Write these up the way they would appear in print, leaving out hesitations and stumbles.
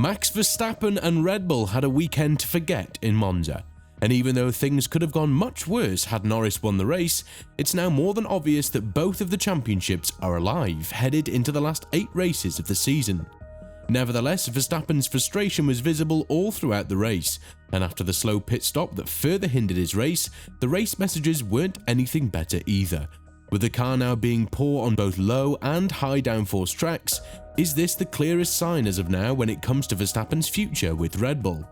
Max Verstappen and Red Bull had a weekend to forget in Monza. And even though things could have gone much worse had Norris won the race, it's now more than obvious that both of the championships are alive, headed into the last 8 races of the season. Nevertheless, Verstappen's frustration was visible all throughout the race, and after the slow pit stop that further hindered his race, the race messages weren't anything better either. With the car now being poor on both low and high downforce tracks, is this the clearest sign as of now when it comes to Verstappen's future with Red Bull?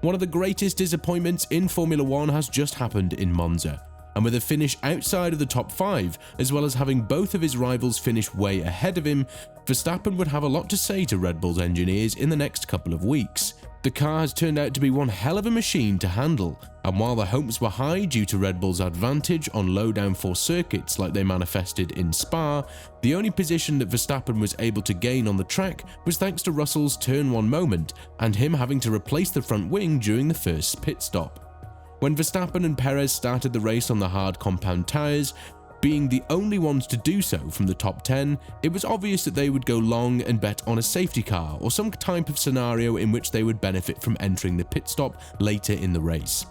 One of the greatest disappointments in Formula 1 has just happened in Monza, and with a finish outside of the top 5, as well as having both of his rivals finish way ahead of him, Verstappen would have a lot to say to Red Bull's engineers in the next couple of weeks. The car has turned out to be one hell of a machine to handle, and while the hopes were high due to Red Bull's advantage on low downforce circuits like they manifested in Spa, the only position that Verstappen was able to gain on the track was thanks to Russell's turn 1 moment and him having to replace the front wing during the first pit stop. When Verstappen and Perez started the race on the hard compound tyres, being the only ones to do so from the top 10, it was obvious that they would go long and bet on a safety car or some type of scenario in which they would benefit from entering the pit stop later in the race.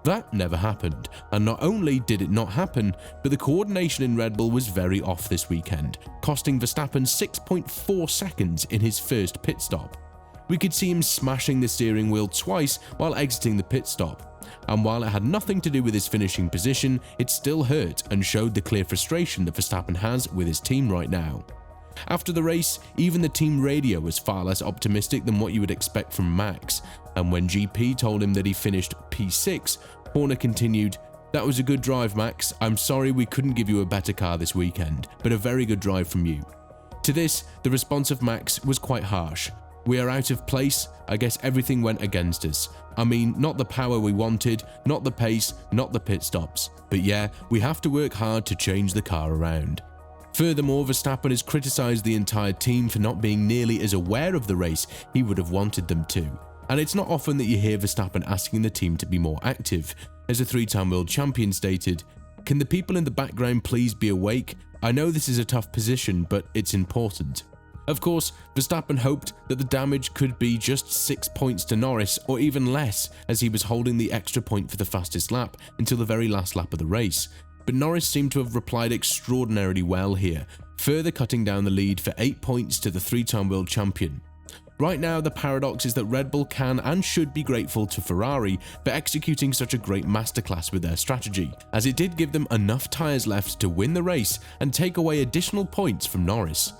That never happened, and not only did it not happen, but the coordination in Red Bull was very off this weekend, costing Verstappen 6.4 seconds in his first pit stop. We could see him smashing the steering wheel twice while exiting the pit stop. And while it had nothing to do with his finishing position, it still hurt and showed the clear frustration that Verstappen has with his team right now. After the race, even the team radio was far less optimistic than what you would expect from Max, and when GP told him that he finished P6, Horner continued, "That was a good drive, Max. I'm sorry we couldn't give you a better car this weekend, but a very good drive from you." To this, the response of Max was quite harsh. "We are out of place. I guess everything went against us. I mean, not the power we wanted, not the pace, not the pit stops. But yeah, we have to work hard to change the car around." Furthermore, Verstappen has criticised the entire team for not being nearly as aware of the race he would have wanted them to. And it's not often that you hear Verstappen asking the team to be more active. As a 3-time world champion stated, "Can the people in the background please be awake? I know this is a tough position, but it's important." Of course, Verstappen hoped that the damage could be just 6 points to Norris or even less, as he was holding the extra point for the fastest lap until the very last lap of the race. But Norris seemed to have replied extraordinarily well here, further cutting down the lead for 8 points to the 3-time world champion. Right now, the paradox is that Red Bull can and should be grateful to Ferrari for executing such a great masterclass with their strategy, as it did give them enough tyres left to win the race and take away additional points from Norris.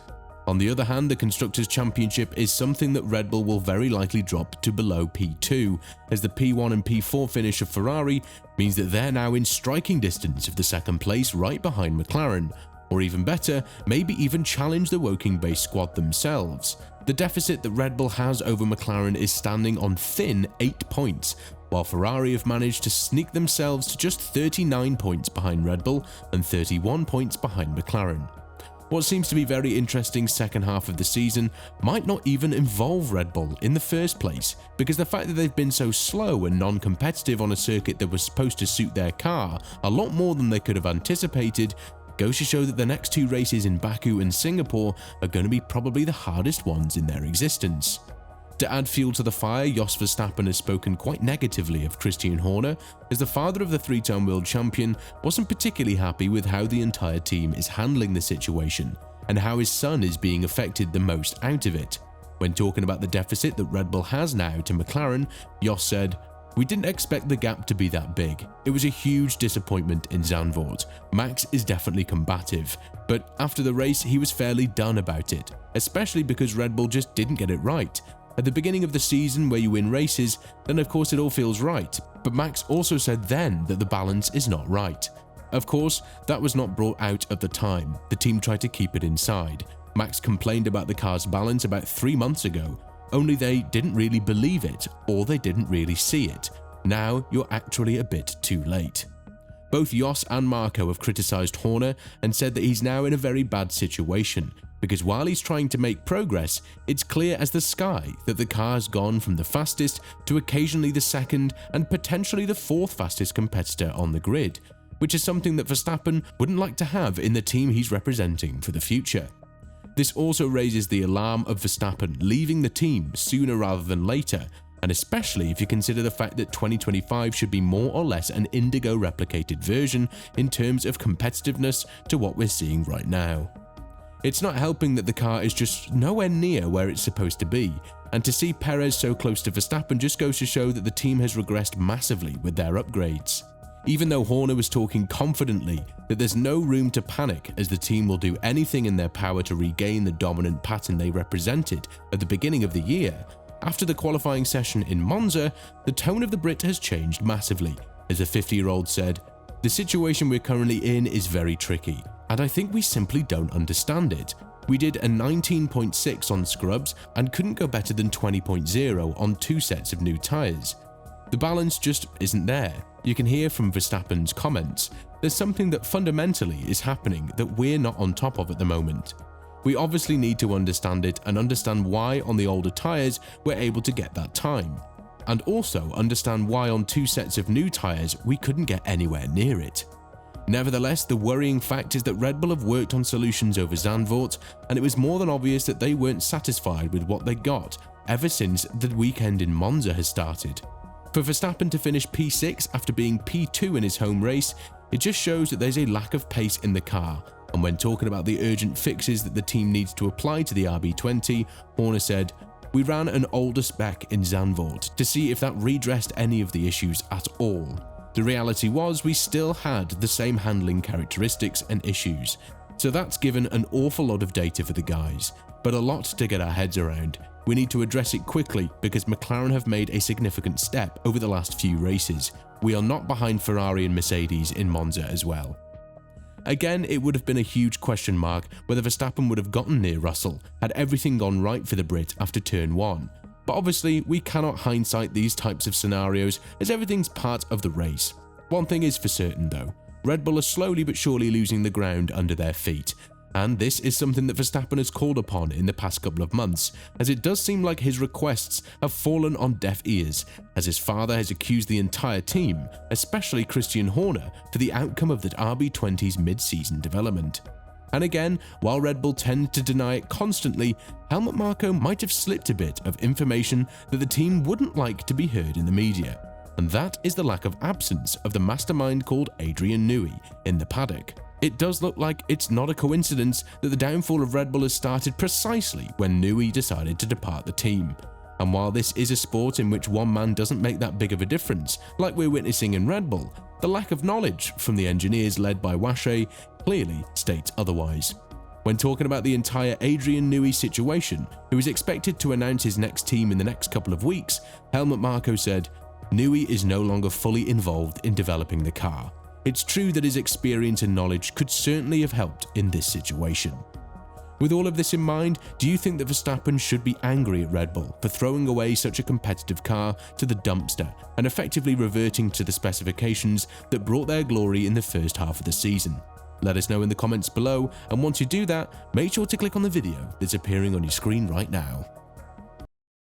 On the other hand, the Constructors' Championship is something that Red Bull will very likely drop to below P2, as the P1 and P4 finish of Ferrari means that they're now in striking distance of the second place right behind McLaren, or even better, maybe even challenge the Woking-based squad themselves. The deficit that Red Bull has over McLaren is standing on thin 8 points, while Ferrari have managed to sneak themselves to just 39 points behind Red Bull and 31 points behind McLaren. What seems to be very interesting second half of the season might not even involve Red Bull in the first place, because the fact that they've been so slow and non-competitive on a circuit that was supposed to suit their car a lot more than they could have anticipated goes to show that the next 2 races in Baku and Singapore are going to be probably the hardest ones in their existence. To add fuel to the fire, Jos Verstappen has spoken quite negatively of Christian Horner, as the father of the 3-time world champion wasn't particularly happy with how the entire team is handling the situation, and how his son is being affected the most out of it. When talking about the deficit that Red Bull has now to McLaren, Jos said, "We didn't expect the gap to be that big. It was a huge disappointment in Zandvoort. Max is definitely combative, but after the race he was fairly done about it, especially because Red Bull just didn't get it right. At the beginning of the season where you win races, then of course it all feels right, but Max also said then that the balance is not right. Of course, that was not brought out at the time. The team tried to keep it inside. Max complained about the car's balance about 3 months ago, only they didn't really believe it, or they didn't really see it. Now you're actually a bit too late." Both Jos and Marco have criticised Horner and said that he's now in a very bad situation, because while he's trying to make progress, it's clear as the sky that the car has gone from the fastest to occasionally the second and potentially the 4th fastest competitor on the grid, which is something that Verstappen wouldn't like to have in the team he's representing for the future. This also raises the alarm of Verstappen leaving the team sooner rather than later, and especially if you consider the fact that 2025 should be more or less an Indigo replicated version in terms of competitiveness to what we're seeing right now. It's not helping that the car is just nowhere near where it's supposed to be, and to see Perez so close to Verstappen just goes to show that the team has regressed massively with their upgrades. Even though Horner was talking confidently that there's no room to panic as the team will do anything in their power to regain the dominant pattern they represented at the beginning of the year, after the qualifying session in Monza, the tone of the Brit has changed massively, as the 50-year-old said, "The situation we're currently in is very tricky, and I think we simply don't understand it. We did a 19.6 on scrubs and couldn't go better than 20.0 on 2 sets of new tyres. The balance just isn't there." You can hear from Verstappen's comments, there's something that fundamentally is happening that we're not on top of at the moment. We obviously need to understand it and understand why on the older tyres we're able to get that time, and also understand why on 2 sets of new tyres we couldn't get anywhere near it. Nevertheless, the worrying fact is that Red Bull have worked on solutions over Zandvoort, and it was more than obvious that they weren't satisfied with what they got ever since the weekend in Monza has started. For Verstappen to finish P6 after being P2 in his home race, it just shows that there's a lack of pace in the car, and when talking about the urgent fixes that the team needs to apply to the RB20, Horner said, "We ran an older spec in Zandvoort to see if that redressed any of the issues at all. The reality was we still had the same handling characteristics and issues, so that's given an awful lot of data for the guys, but a lot to get our heads around. We need to address it quickly because McLaren have made a significant step over the last few races. We are not behind Ferrari and Mercedes in Monza as well." Again, it would have been a huge question mark whether Verstappen would have gotten near Russell had everything gone right for the Brit after turn 1. But obviously, we cannot hindsight these types of scenarios as everything's part of the race. One thing is for certain though, Red Bull are slowly but surely losing the ground under their feet. And this is something that Verstappen has called upon in the past couple of months, as it does seem like his requests have fallen on deaf ears, as his father has accused the entire team, especially Christian Horner, for the outcome of the RB20's mid-season development. And again, while Red Bull tend to deny it constantly, Helmut Marko might have slipped a bit of information that the team wouldn't like to be heard in the media, and that is the lack of absence of the mastermind called Adrian Newey in the paddock. It does look like it's not a coincidence that the downfall of Red Bull has started precisely when Newey decided to depart the team. And while this is a sport in which one man doesn't make that big of a difference, like we're witnessing in Red Bull, the lack of knowledge from the engineers led by Washe clearly states otherwise. When talking about the entire Adrian Newey situation, who is expected to announce his next team in the next couple of weeks, Helmut Marko said, "Newey is no longer fully involved in developing the car. It's true that his experience and knowledge could certainly have helped in this situation." With all of this in mind, do you think that Verstappen should be angry at Red Bull for throwing away such a competitive car to the dumpster and effectively reverting to the specifications that brought their glory in the first half of the season? Let us know in the comments below, and once you do that, make sure to click on the video that's appearing on your screen right now.